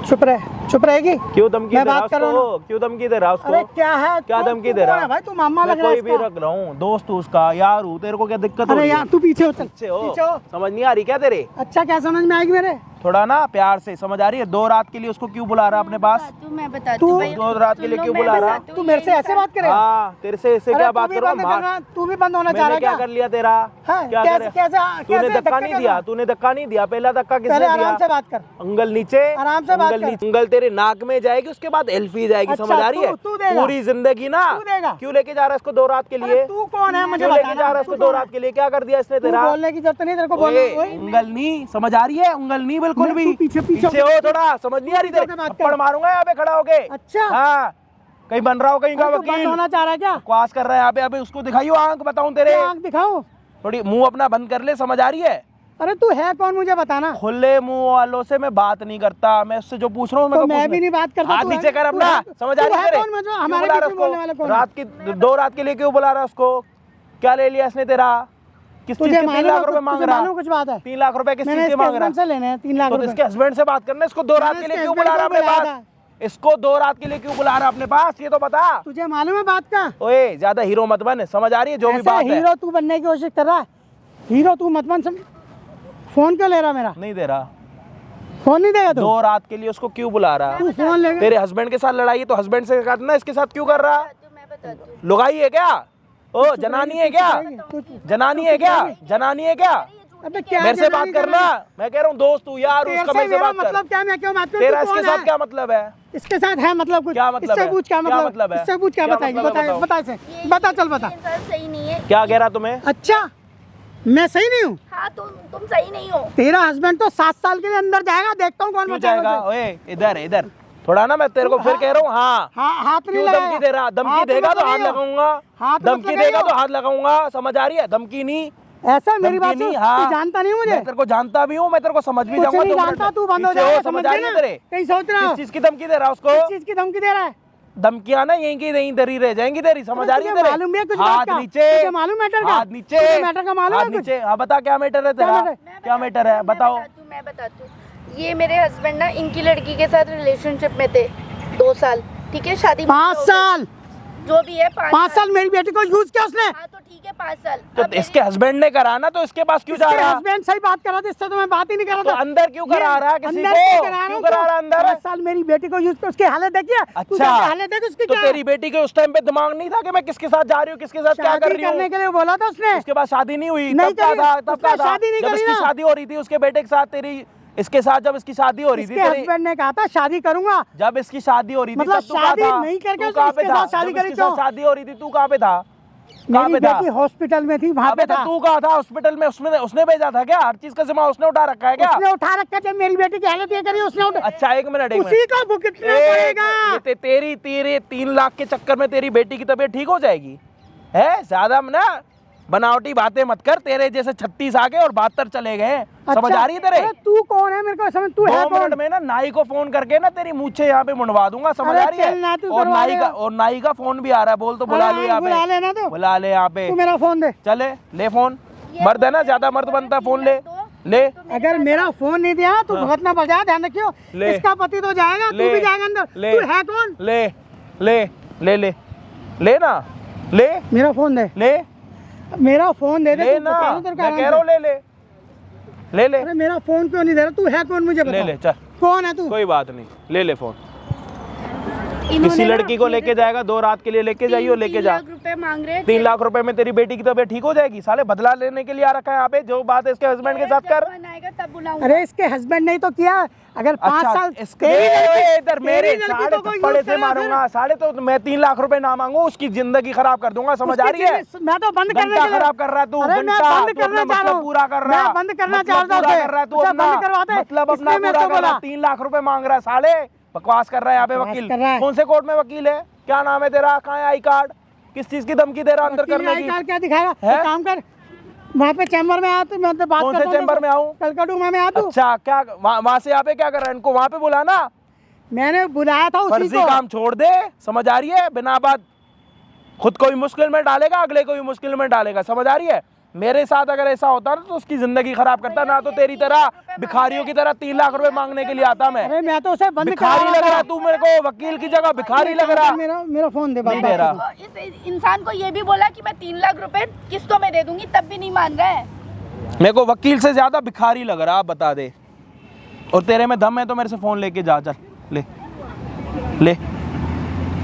चुप रहे, चुप रहेगी? क्यों धमकी मैं दे रहा बात कर रहा उसको? क्यों धमकी दे रहा उसको? अरे क्या है? क्या तू- धमकी तू दे कौन रहा है भाई? तू मामा मैं लग रहा है कोई भी इसका। रख रहा हूँ, दोस्त हूँ उसका, यार हूँ। तेरे को क्या दिक्कत हो अरे रही है? यार तू पीछे हो, चल पीछे हो? पीछे हो। समझ नहीं आ रही क्या तेरे? अच्छा क्या समझ में आएगी मेरे? थोड़ा ना प्यार से, समझ आ रही है? 2 रात के लिए उसको क्यों बुला रहा है अपने पास? मैं बताती तू हूँ भैया। 2 रात के लिए क्यों बुला रहा? तू मेरे से ऐसे बात करेगा? हाँ, तेरे से ऐसे क्या बात करूँ? तू भी बंद होना चाह रहा मैंने है क्या कर लिया तेरा? हाँ, क्या कैसे- करे? कैसे- तूने कैसे धक्का नहीं दिया, तूने धक्का नहीं दिया। पहला धक्का किसने पहले दिया? आराम से बात कर। उंगल नीचे, आराम से बात उंगल कर। नीचे, उंगल तेरे नाक में जाएगी, उसके बाद एल्फी जाएगी। अच्छा, समझ आ रही है? तू देगा। पूरी जिंदगी ना। तू देगा। क्यों लेके जा रहा है इसको 2 रात के अरे लिए? तू कौन है मुझे क्यों लेके बताना। जा रहा है इसको 2 रात के लिए? क्या कर दिया इसने तू तेरा? बोलने की जरूरत नहीं तेरे को ओए, बोलना। उंगल नहीं, समझ आ रही है? उंगल नहीं बिल्कुल मैं- भी। तू पीछे हो थोड़ा, समझ नहीं आ रही तेरे? पीछे बात कर। थप्पड़ मारूंगा यहाँ पे खड़ा होके। अच्छा। हाँ, कहीं बन रहा हो कहीं का तू बंद वकील। होना चाह रहा है क्या? बकवास कर रहा है यहाँ पे। अभी उसको दिखाइयो आंख, बताऊं तेरे? क्या आंख दिखाऊं? थोड़ी मुंह अपना बंद कर ले, समझ आ रही है? अरे तू है कौन मुझे बताना। खुले मुंह वालों से मैं बात नहीं करता। मैं उससे जो पूछ रहा हूँ तो मैं भी नहीं बात करता। हाथ तू है- नीचे कर तू अपना। है- समझ आ तू रही है है तेरे? कौन मुझे- क्यों हमारे बुला रहा बीच में बोलने वाला उसको? कौन है? रात की 2 रात के लिए क्यों बुला रहा है उसको? क्या ले लिया इसने तेरा? किस चीज तुझे के 3 मालूम लाख है रुपए कुछ- मांग तुझे रहा? मालूम कुछ बात है? 3 लाख रुपए किस मैंने चीज के इसके मांग रहा? हस्बैंड से लेने हैं 3 लाख तो रुपए। इसके हस्बैंड से बात करना। इसको 2 रात के लिए क्यों बुला रहा है अपने पास? इसको 2 रात के लिए क्यों बुला रहा है अपने पास? ये तो बता। तुझे मालूम है बात का? ओए, ज्यादा हीरो मत बन, समझ आ रही है जो भी ऐसा बात है? हीरो तू बनने की कोशिश कर रहा है। हीरो तू मत बन। फोन क्यों ले रहा मेरा? नहीं दे रहा। फोन नहीं देगा तू? 2 रात के लिए उसको क्यों बुला रहा है? तू फोन लेगा? तेरे हस्बैंड के साथ लड़ाई है तो हस्बैंड से करना, इसके साथ क्यों कर रहा? मैं बताती हूँ। लुगाई है क्या? ओ, जनानी है क्या? जनानी है क्या? जनानी है क्या? अबे क्या मेरे से बात जनानी करना। मैं कह रहा हूँ दोस्त तू यार, तेरे उसका से मेरे से मेरा बात कर। मतलब क्या? मैं क्यों बात करूं? तेरा तू इसके कौन साथ है? क्या मतलब है? इसके साथ है मतलब कुछ? क्या मतलब इससे है? पूछ क्या क्या मतलब? मतलब है? इससे पूछ क्या क्या बताएगी? मतलब है? बता बताओ। बता इसे। बता चल बता। इंसान सही नहीं है। क्या कह रहा तुम्हें? अच्छा, मैं सही नहीं हूँ? हाँ, तुम सही नहीं हो। तेरा हस्बैंड तो 7 साल के लिए अंदर जाएगा। देखता हूँ कौन क्यों बचाएगा जाएगा? उसे। ओए, इधर इधर थोड़ा ना, मैं तेरे को फिर कह रहा हूँ। हाँ, हाँ, हाथ नहीं क्यों लगाया। धमकी दे रहा? धमकी हाथ देगा मत तो हाथ लगाइयो। लगाऊंगा। हाथ मत धमकी देगा लगाइयो। तो हाथ लगाऊंगा। समझ आ रही है? धमकी नहीं, ऐसा मेरी बात धमकी सुन। नहीं। हाँ, तू जानता नहीं मुझे? मैं तेरे को जानता भी हूँ, मैं तेरे को समझ भी कुछ जाऊंगा। नहीं 2 मिनट जानता में। तू बंद हो पीछे जाएगा। समझ आ रही है तेरे? कहीं सोच रहा किस हो? चीज की धमकी दे रहा है उसको? किस चीज की धमकी दे रहा है? धमकियां ना यहीं की यहीं दरी रह जाएंगी तेरी। समझ आ रही है तुझे तेरे? मालूम है कुछ बात हाथ का? नीचे, तुझे मालूम मैटर का? हाथ नीचे, तुझे मैटर का मालूम है हाथ कुछ? नीचे। हाँ, बता क्या मैटर है तेरा? मैटर? क्या मैटर है? बताओ। मैं बताती हूँ। ये मेरे हस्बैंड ना इनकी लड़की के साथ रिलेशनशिप में थे 2 साल। ठीक है, शादी 5 साल? जो भी है 5 साल मेरी बेटी को यूज किया उसने? हाँ, तो ठीक है 5 साल। तो अब इसके हस्बैंड ने करा ना, तो इसके पास क्यों जा रहा? हस्बैंड सही बात कर रहा था, इससे तो मैं बात ही नहीं कर तो रहा था। अंदर क्यों करा रहा है किसी अंदर को? करा क्यों करा रहा है अंदर? 5 साल मेरी बेटी को यूज कर, उसकी हालत देखिए। तू अच्छा, जाके हालत देख उसकी तो क्या? तेरी बेटी के उस टाइम पे दिमाग नहीं था कि मैं किसके साथ जा रही हूँ, किसके साथ क्या कर शादी रही हूँ? करने के लिए बोला था उसने। उसके बाद शादी नहीं हुई। नहीं तब क्या करी। था? तब उसने क्या था? शादी नहीं जब करी इसकी ना। शादी हो रही थी उसके बेटे के साथ, तेरी इसके साथ जब इसकी शादी हो रही थी उसके तेरी, हस्बैंड ने कहा था शादी करूंगा। जब इसकी शादी हो रही थी मतलब तब तू कहाँ शादी था? नहीं करके तू कहाँ पे इसके था? साथ शादी जब करी इसके साथ तो? शादी हो रही थी तू कहाँ पे था? कहाँ मेरी पे था? बेटी हॉस्पिटल में थी, वहाँ पे अबे तो था। तू कहाँ था हॉस्पिटल में? उसने भेजा था क्या? हर चीज का जिम्मा उसने उठा रखा है क्या? उसने उठा रखा, जब मेरी बेटी की हालत ये करी उसने उठा। अच्छा, एक मिनट उसी को भुगतना पड़ेगा। तेरी तेरे 3 लाख के चक्कर में तेरी बेटी की तबीयत ठीक हो जाएगी? है ज्यादा ना बनावटी बातें मत कर। तेरे जैसे 36 आ गए और 72 चले गए। समझ आ रही है तेरे? अरे तू कौन है मेरे को समझ? तू है 2 कौन? मिनट में ना नाई को फोन करके ना तेरी मूछे यहाँ पे मुंडवा दूंगा। समझ अरे आ रही है? चल ना, तू और करवा नाई लेगा। का नाई का फोन भी आ रहा है। बोल तो बुला ले यहाँ पे। बुला लेना तो। बुला ले यहाँ पे। तू मेरा फोन दे। चले ले फोन। मर्द है ना, ज्यादा मर्द बनता है। फोन ले ले। अगर मेरा फोन नहीं दिया तो भुगतना पड़ जाए। ध्यान रखियो। ले। इसका पति तो जाएगा, तू ले। भी जाएगा अंदर। ले। तू है कौन? ले ले ले ले ले ना ले मेरा फोन दे। ले मेरा फोन दे दे। ले तू ना। बता दे तेरे को मैं आराम कह रहा हूँ से। ले ले अरे मेरा फोन क्यों नहीं दे रहा? तू है कौन मुझे बता। ले ले चल। कौन है तू? कोई बात नहीं, ले ले फोन। इन्होंने किसी ना लड़की को मेरे लेके जाएगा 2 रात के लिए, लेके जाइए और लेके 3 जा। लाख रुपए मांग रहे हैं। 3 लाख रुपए में तेरी बेटी की तबीयत ठीक हो जाएगी? साले बदला लेने के लिए आ रखा है यहाँ पे। जो बात है इसके हस्बैंड के साथ कर। जब आएगा तब बुलाऊंगा। अरे इसके हस्बैंड ने ही तो किया। अगर 5 अच्छा, साल इसके तेरी लड़की- इधर मेरे तेरी लड़की साढ़े को कोई थप्पड़े यूज से करेगा मारूंगा। साढ़े तो मैं 3 लाख रुपए ना मांगू, उसकी जिंदगी खराब कर दूंगा। समझ आ रही है? मैं तो बंद करने घंटा के लिए- खराब कर रहा है तू। अरे मैं घंटा बंद तू करना अपना चाह रहा मतलब हूँ। पूरा कर रहा है। मैं बंद करना मतलब चाह रहा पूरा था कर रहा है तू उसे अपना बंद करवा दे। मतलब अपना इसलिए मैं पूरा तो कर रहा है। बोला। 3 लाख रुपए मांग रहा है साले। बकवास कर रहा है यहाँ पे बकवास वकील। कर रहा है। कौन से कोर्ट में वकील है? क्या नाम है तेरा? कहाँ है आई कार्ड? किस चीज की धमकी दे रहा है अंदर वकील करने आई की? कार्ड क्या दिखाएगा? है? एक काम कर, वहाँ पे चैम्बर में आ, तो मैं तो बात कौन से करता हूँ चैम्बर में आऊँ? कलकत्ता में आ तू। अच्छा, क्या वहाँ से यहाँ पे क्या कर रहा है? इनको वहाँ पे बुलाना। मैंने बुलाया था उसी फर्जी को। काम छोड़ दे। समझ आ रही है? बिना बात खुद को भी मुश्किल में डालेगा, अगले को भी मुश्किल में डालेगा। समझ आ रही है? मेरे साथ अगर ऐसा होता ना तो उसकी जिंदगी खराब करता ना। तो तेरी तरह भिखारियों की तरह 3 लाख रुपए मांगने के लिए आता मैं। अरे मैं तो उसे बंद भिखारी लग रहा है तू मेरे को। वकील की जगह भिखारी लग रहा। मेरा फोन दे। नहीं दे रहा। तो इस इंसान को ये भी बोला कि मैं 3 लाख रुपए किस्तों में दे दूंगी, तब भी नहीं मान रहा है। मेरे को वकील से ज्यादा भिखारी लग रहा। आप बता दे। और तेरे में दम है तो मेरे से फोन लेके जा, चल ले ले।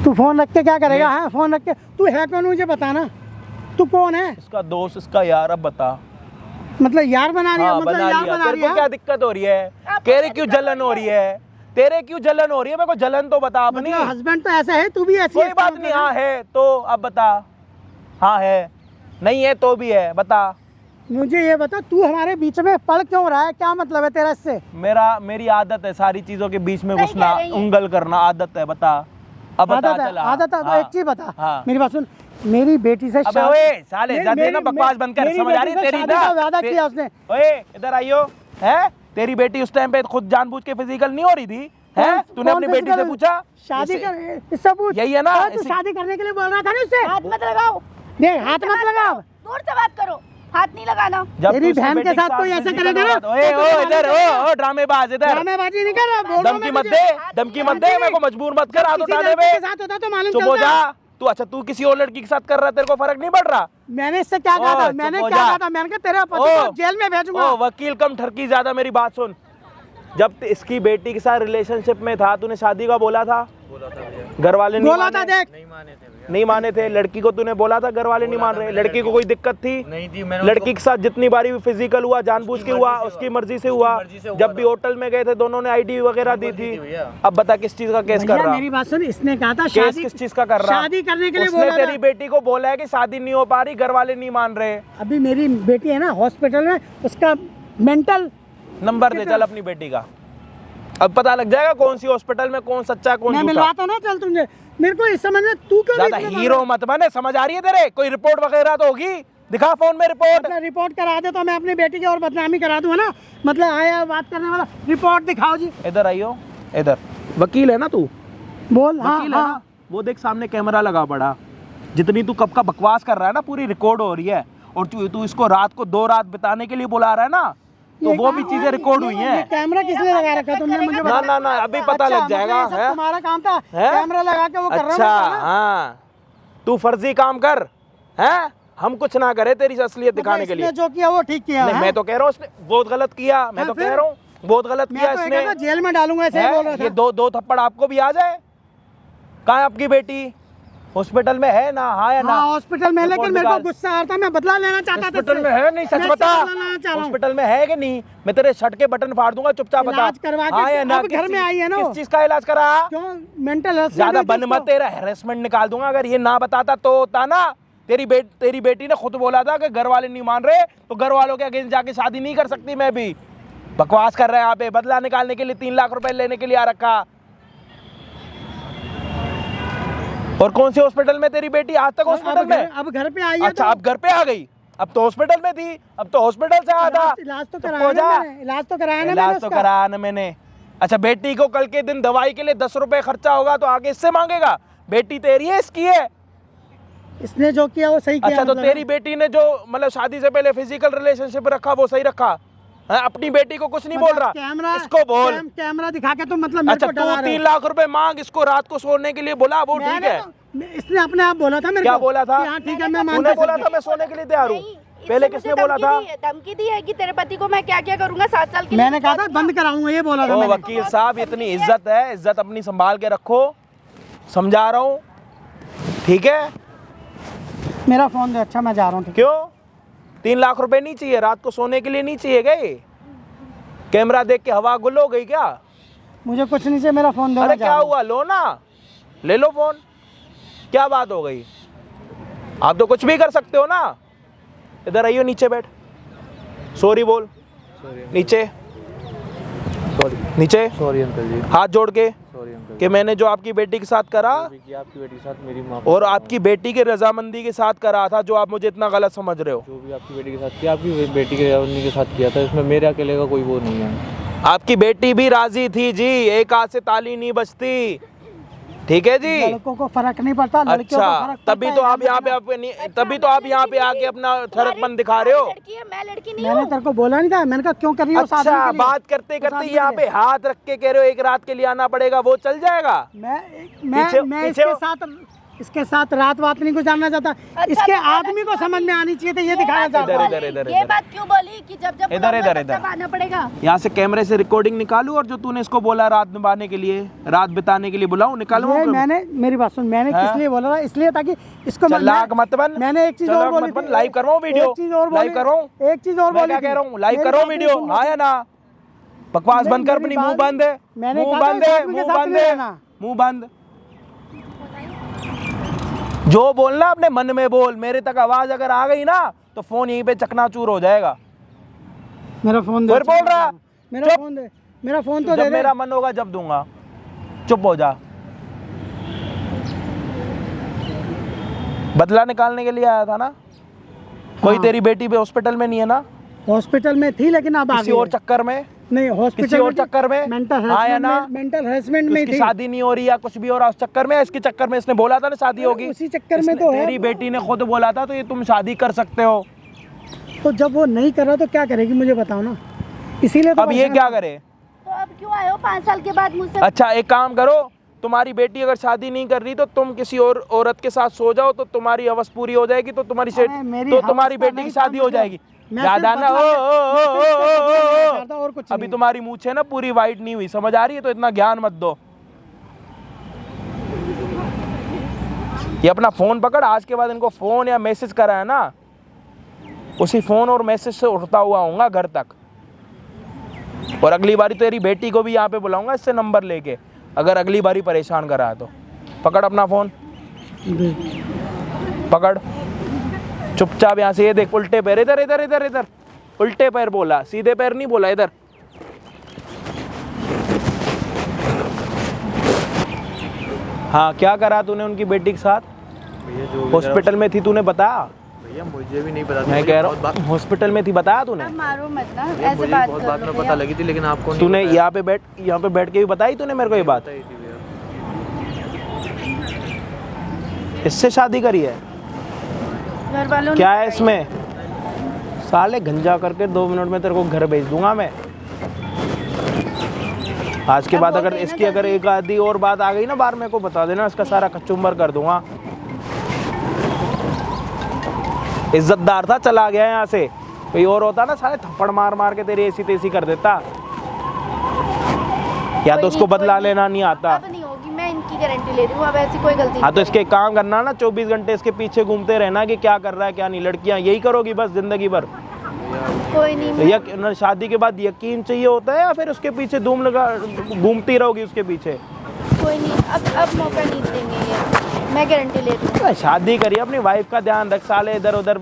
तू फोन रख के क्या करेगा? हाँ फोन रख के तू है कौन मुझे बताना, तू कौन है? इसका दोस्त, इसका यार, अब बता। मतलब यार बना रही है? हाँ, मतलब बना यार लिया। बना तेरे रही को है? क्या दिक्कत हो रही है? तेरे क्यों जलन हो रही है? तेरे क्यों जलन हो रही है? मेरे को जलन तो बता अपनी। मतलब हस्बैंड तो ऐसा है, तू भी ऐसी कोई है? बात नहीं, हाँ है तो अब बता। हाँ है, नहीं है तो भी है, बता। मुझे ये बता, तू हमारे बीच में पड़ क्यों रहा है? क्या मतलब है तेरा इससे? मेरी आदत है सारी चीजों के बीच में सही घुसना, कह रही है। उंगल करना, आदत है, बता। अब बता, आदत है, चला। आदत है। तो हाँ, एक चीज बता, हाँ। मेरी बात सुन, मेरी बेटी से अबे ओए साले, जा देना बकवास बंद कर, समझ आ रही है तेरी ना? वादा किया उसने। ओए इधर आइयो, है तेरी बेटी उस टाइम पे खुद जानबूझ के फिजिकल नहीं हो रही थी, है? तूने अपनी बेटी से पूछा? शादी कर, इससे पूछ। यही है ना? हाँ, तू शादी करने के लिए बोल रहा था ना उससे? हाथ मत लगाओ, देख हाथ मत लगाओ। दूर से बात करो, हाथ नहीं लगाना। जब तेरी तू उसकी बहन के बेटी साथ कोई ऐसा physical करेगा ना? बात- ओए तो ओ तुम्हारा इधर, क्या? ओ ड्रामेबाज, इधर ड्रामेबाजी नहीं कर रहा, बोल रहा हूँ धमकी मैं मत तुझे। दे, धमकी मत दे, मेरे को मजबूर मत कर हाथ किसी उठाने लड़की में। के साथ होता तो मालूम चुप हो चलता। जा तू। अच्छा तू किसी और लड़की के साथ कर रहा है, तेरे को फर्क नहीं पड़ रहा? मैंने इससे क्या कहा ओ, था? चुप मैंने हो क्या जा। कहा था? मैंने कहा तेरे पति ओ, को जेल में भेजूंगा। ओ वकील कम ठरकी ज्यादा, मेरी बात सुन। जब इसकी बेटी के साथ रिलेशनशिप में था, तूने शादी का बोला था? घर वाले नहीं बोला था, माने? देख नहीं माने थे। लड़की को तूने बोला था, घर वाले नहीं मान रहे? लड़की को कोई दिक्कत थी? नहीं थी। मैंने लड़की के साथ जितनी बारी भी फिजिकल हुआ, जानबूझ के हुआ, उसकी मर्जी से हुआ। जब भी होटल में गए थे दोनों ने आईडी वगैरह दी थी। अब बता किस चीज का केस कर भैया रहा? मेरी बात सुन, इसने कहा था केस शादी किस चीज का कर रहा? शादी करने के लिए उसने बोला तेरी था। बेटी को बोला है कि शादी नहीं हो पा रही, घर वाले नहीं मान रहे। अभी मेरी बेटी है ना हॉस्पिटल में, उसका मेंटल। नंबर दे चल अपनी बेटी का, अब पता लग जाएगा कौन सी हॉस्पिटल में कौन सच्चा है कौन मैं झूठा। मिलवाता ना, चल तुझे। मेरे को इस समझ में तू क्यों ज्यादा बीच में हीरो मत बने, समझ आ रही है तेरे? कोई रिपोर्ट वगैरह तो होगी, दिखा फोन में रिपोर्ट। मतलब रिपोर्ट करा दे तो मैं अपनी बेटी की और बदनामी करा दूं, है ना? मतलब आया बात करने वाला, रिपोर्ट दिखाओ जी। इधर आइयो, इधर। वकील है ना तू? बोल। हाँ वकील है ना? हाँ वो देख सामने कैमरा लगा पड़ा, जितनी तू कब का बकवास कर रहा है ना पूरी रिकॉर्ड हो रही है। और तू इसको रात को 2 रात बिताने के लिए बुला रहा है ना, तो ये वो भी कहाँ- चीजें रिकॉर्ड हुई ये हैं। कैमरा किसने लगा रखा तुमने मुझे ना बता। ना अभी पता अच्छा, लग जाएगा। मतलब ये सब है? तुम्हारा काम था, है? कैमरा लगा के वो कर रहा अच्छा हूँ, है ना? हाँ, तू फर्जी काम कर, हैं? हम कुछ ना करे तेरी असलियत दिखाने के लिए। इसने जो किया वो ठीक किया नहीं, है? मैं तो कह रहा हूँ उसने बहुत गलत किया। मैं हाँ, तो फिर? कह रहा हूँ बहुत गलत मैं किया तो ये इसने। कहता जेल में डालूंगा, ऐसे ही बोल रहा है? ये था। दो थप्पड़ आपको भी आ जाए। कहाँ है आपकी बेटी? हॉस्पिटल में है ना? हाँ या ना? हाँ हॉस्पिटल में, रिपोर्ट लेकिन मेरे को निकाल। गुस्सा आ रहा था, मैं बदला लेना चाहता था। हॉस्पिटल में है नहीं? सच मैं बता। बदला लेना चाह रहा हूँ। हॉस्पिटल में है कि नहीं? मैं तेरे शर्ट के बटन फाड़ दूंगा, चुपचाप बता। इलाज करवा के हाँ या ना? अब घर में आई है ना वो। किस चीज का इलाज करा? क्यों मेंटल हेल्थ? ज्यादा बन मत, तेरा हैरेसमेंट निकाल दूंगा। अगर ये ना बताता तो होता ना। तेरी बेटी ने खुद बोला था कि घर वाले नहीं मान रहे, तो घर वालों के अगेंस्ट जाके शादी नहीं कर सकती मैं भी। बकवास कर रहा है यहाँ पे, बदला निकालने के लिए 3 लाख रुपए लेने के लिए आ रखा। और कौन सी हॉस्पिटल में तेरी बेटी? आज तक हॉस्पिटल में? अब घर पे आई है। अच्छा अब घर पे आ गई, अब तो हॉस्पिटल में थी, अब तो हॉस्पिटल से आया था। इलाज तो चुप कराया हो ना जा। मैंने, इलाज तो कराया ना मैंने इलाज तो उसका। कराया ना मैंने। अच्छा बेटी को कल के दिन दवाई के लिए 10 रुपए खर्चा होगा तो आगे इससे मांगेगा? बेटी तेरी है इसकी है? इसने जो किया वो सही किया। अच्छा तो मतलब। तेरी बेटी ने जो मतलब शादी से पहले फिजिकल रिलेशनशिप रखा वो सही रखा है? अपनी बेटी को कुछ नहीं बोल रहा? कैमरा इसको बोल। कैमरा दिखा के तुम मतलब मेरे अच्छा को तू डरा रहे 3 हो। लाख रुपए मांग, इसको रात को सोने के लिए बोला, वो ठीक मैंने है? तो- इसने अपने आप बोला था मेरे क्या को बोला था? कि हाँ ठीक है मैं तूने मानता बोला हूँ। था मैं सोने के लिए तैयार हूँ? नहीं, पहले इसने किसने मुझे बोला था? धमकी दी है कि तेरे पति को मैं क्या क्या करूंगा 7 साल के लिए। मैंने कहा था बंद कराऊंगा, ये बोला था ओ मैंने। वकील साहब इतनी इज्जत है, इज्जत अपनी संभाल के रखो, समझा रहा हूँ, ठीक है? मेरा फोन दे। अच्छा मैं जा रहा हूँ। क्यों? 3 लाख रुपए नहीं चाहिए? रात को सोने के लिए नहीं चाहिए गए? कैमरा देख के हवा गुल हो गई क्या? मुझे कुछ नहीं चाहिए, मेरा फोन दो। अरे मैं जा क्या रहा हूँ। हुआ, लो ना, ले लो फोन, क्या बात हो गई? आप तो कुछ भी कर सकते हो ना। इधर आइयो, नीचे बैठ, सॉरी बोल, नीचे नीचे सॉरी अंकल जी, हाथ जोड़ के सॉरी अंकल कि मैंने जो आपकी बेटी के साथ करा जी, आपकी बेटी के साथ मेरी माँ और आपकी बेटी की रजामंदी के साथ करा था, जो आप मुझे इतना गलत समझ रहे हो। जो भी आपकी बेटी के साथ किया, आपकी बेटी के उन्हीं के साथ किया था, इसमें मेरे अकेले का कोई वो नहीं है। आपकी बेटी भी राजी थी जी, एक हाथ से ताली नहीं बजती, ठीक है जी? लड़कों को फर्क नहीं पड़ता, लड़कियों को अच्छा फर्क पड़ता तभी है। तो आप यहाँ पे तभी तो आप यहाँ पे आके अपना ठरकपन दिखा रहे हो। लड़की है, मैं लड़की नहीं मैंने हूँ। तेरे को बोला नहीं था, मैंने कहा क्यों कर रही हो शादी अच्छा के लिए? बात करते करते शादी यहाँ के पे लिए। हाथ रख के कह रहे हो एक रात के लिए आना पड़ेगा, वो चल जाएगा? मैं पीछे- मैं पीछे इसके हो। साथ इसके साथ रात वात नहीं गुजारना चाहता। इसके आदमी को समझ में आनी चाहिए, तो ये दिखाना चाहता इधर, है। इधर, इधर, ये इधर। बात क्यों बोली कि जब जब इधर, इधर, तब इधर। तब आना पड़ेगा। यहाँ से कैमरे से रिकॉर्डिंग निकालूं और जो तूने इसको बोला रात निभाने के लिए, रात बिताने के लिए बुलाऊं, निकालूं? ये मैंने, मेरी बात सुन, मैंने हाँ? किस लिए बोला था? इसलिए ताकि इसको चल लाख मत बन। मैंने एक चीज चल और लाख बोली मत बन, थी। लाइव कर रहा हूँ वीडियो, एक चीज और लाइव कर रहा हूँ। एक चीज और मैं बोली क्या थी। कह रहा हूँ, लाइव मेरी कर रहा हूँ बात वीडियो, सुन लो। हाँ या ना? बकवास बंद कर, अपनी मुंह बंद है, मैंने मुंह कहा था बंद इस है, आदमी के मुंह साथ बंद नहीं है, रहना। मुंह बंद। जो बोलना अपने मन में बोल, मेरे तक आवाज अगर आ गई ना तो फोन यहीं पे चकनाचूर हो जाएगा। मेरा फोन दे। फिर बोल रहा, मेरा चुप। फोन दे, मेरा फोन तो दे जब दे। मेरा मन होगा जब दूंगा, चुप हो जा। बदला निकालने के लिए आया था ना? कोई हाँ। तेरी बेटी भी हॉस्पिटल में नहीं है ना? हॉस्पिटल में थी, लेकिन अब आ किसी गई और है। चक्कर में? नहीं, हॉस्पिटल किसी और चक्कर में? मेंटल हाँ या ना? हरेसमेंट में, मेंटल हरेसमेंट में इसकी थी। शादी नहीं हो रही या कुछ भी हो रहा, उस चक्कर में? इसके चक्कर में इसने बोला था ना शादी होगी, उसी चक्कर में इसने- तो है। तेरी बेटी ने खुद बोला था तो ये तुम शादी कर सकते हो। तो जब वो नहीं कर रहा तो क्या करेगी, मुझे बताओ ना। इसीलिए तो अब ये क्या करे? तो अब क्यों आए हो 5 साल के बाद मुझसे? अच्छा एक काम करो, तुम्हारी बेटी अगर शादी नहीं कर रही तो तुम किसी और औरत के साथ सो जाओ, तो तुम्हारी हवस पूरी हो जाएगी, तो तुम्हारी अरे मेरी तो हवस तुम्हारी का बेटी नहीं की शादी था, हो जाएगी। मैं ज्यादा सिर्फ ना बदला चाहता और कुछ अभी नहीं। तुम्हारी मूंछ है ना पूरी वाइट नहीं हुई, समझ आ रही है? तो इतना ज्ञान मत दो। ये अपना फोन पकड़, आज के बाद इनको फोन या मैसेज करा है ना, उसी फोन और मैसेज से उठता हुआ आऊंगा घर तक। और अगली बारी तेरी बेटी को भी यहाँ पे बुलाऊंगा इससे नंबर लेके, अगर अगली बारी परेशान करा है तो। पकड़ अपना फोन, पकड़ चुपचाप यहाँ से। ये देख उल्टे पैर, इधर इधर इधर इधर, उल्टे पैर बोला, सीधे पैर नहीं बोला। इधर हाँ, क्या करा तूने उनकी बेटी के साथ? हॉस्पिटल में थी, तूने बताया? भैया मुझे भी नहीं पता था। मैं कह रहा हूँ हॉस्पिटल में थी, बताया तूने? अब मारो मत ना, भैया, ऐसे मुझे बात बहुत कर बात लो में भैया। पता लगी थी, लेकिन आपको नहीं तूने बताया। यहाँ पे बैठ के भी बताई तूने मेरे को ये बात? बताई थी भैया। इससे शादी करी है? घर वालों ने क्या है बताई। इसमें? साले गंजा करके 2 मिनट में तेरे को घर भेज दूंगा मैं। आज के अब बाद बोल अगर देना इसकी अगर जल्दी। एक आधी और बात आ गई ना बाहर, मेरे को बता देना, इसका सारा कचुम्बर कर दूंगा। इज्जतदार था, चला गया यहाँ से। कोई और होता ना साले थप्पड़ मार मार के तेरी ऐसी तेसी कर देता, या कोई तो उसको नहीं, कोई बदला नहीं। लेना नहीं आता। अब नहीं होगी, मैं इनकी गारंटी ले रही हूँ, अब ऐसी कोई गलती हाँ तो नहीं इसके एक काम करना ना, 24 घंटे इसके पीछे घूमते रहना कि क्या कर रहा है क्या नहीं। लड़कियां यही करोगी बस जिंदगी भर? करेगी। कोई नहीं, तो मैं- शादी के बाद यकीन चाहिए होता है, या फिर उसके पीछे धूम लगा घूमती रहोगी उसके पीछे? कोई नहीं, अब मौका नहीं देंगे ये, मैं गारंटी ले रही हूँ। शादी करिए, अपनी वाइफ का ध्यान रख, साले इधर उधर